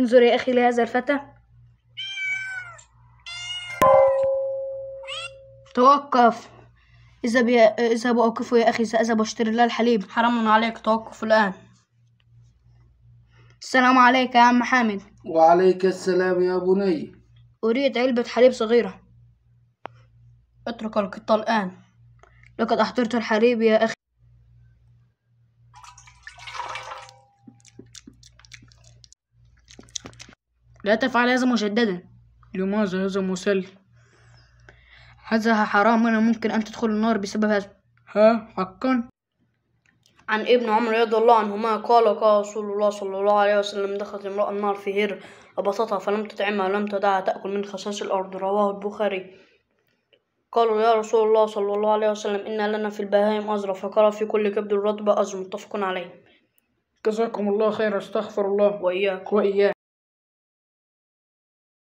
انظر يا أخي لهذا الفتى. توقف. اذهب وأوقفه يا أخي، سأذهب وأشتري له الحليب. حرام عليك، توقف الآن. السلام عليك يا عم حامد. وعليك السلام يا بني. أريد علبة حليب صغيرة. اترك القطة الآن. لقد أحضرت الحليب يا أخي. لا تفعل هذا مجددا. لماذا؟ هذا مسلي. هذا حرام، ولا ممكن أن تدخل النار بسبب هذا. ها حقا؟ عن ابن عمر رضي الله عنهما قال رسول الله صلى الله عليه وسلم: دخلت امرأة النار في هر أبسطها فلم تطعمها ولم تدعها تأكل من خشاش الأرض. رواه البخاري. قالوا: يا رسول الله صلى الله عليه وسلم، إن لنا في البهائم أجرا، فقال: في كل كبد رطب أجر. متفق عليه. جزاكم الله خير. استغفر الله وإياك. وإياك.